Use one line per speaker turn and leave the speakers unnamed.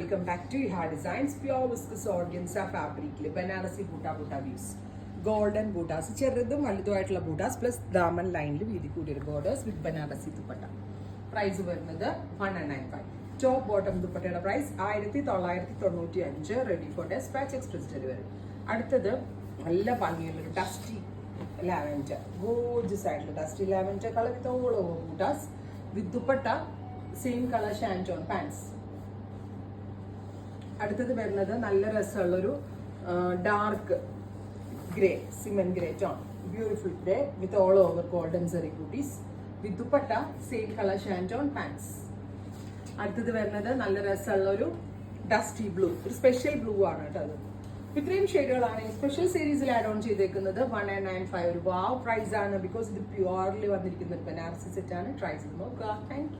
Welcome back to Iha Designs. Pure viscose organza fabric Banarasi butta weaves golden buttas ചെറുതും വലുതുമായിട്ടുള്ള buttas plus ദാമൻ ലൈനിൽ വീതി കൂടിയൊരു borders with Banarasi dupatta. Price വരുന്നത് 195. ടോപ്പ് ബോട്ടം ദുപ്പട്ടയുടെ price 1995. Ready for despatch express delivery. അടുത്തത് നല്ല ഭംഗിയുള്ളൊരു ഡസ്റ്റി ലാവൻഡർ, ഗോർജസ് ആയിട്ടുള്ള dusty lavender colour with all over buttas with dupatta same colour shantoon pants. അടുത്തത് വരുന്നത് നല്ല രസമുള്ളൊരു dark grey, cement grey tone, beautiful grey with all over golden സെറി booties with dupatta same colour shantoon pants. അടുത്തത് വരുന്നത് നല്ല രസമുള്ളൊരു dusty blue, ഒരു സ്പെഷ്യൽ ബ്ലൂ ആണ് കേട്ടോ അത്. ഇത്രയും ഷെയ്ഡുകളാണ് ഈ സ്പെഷ്യൽ സീരീസിൽ ആഡ് ഓൺ ചെയ്തേക്കുന്നത്. 195 ഒരു വാവ് പ്രൈസ് ആണ്, ബിക്കോസ് ഇത് പ്യുവർലി വന്നിരിക്കുന്ന ഒരു ബനാറസി സെറ്റ് ആണ്. ട്രൈ ചെയ്ത് നോക്കുക. Thank you.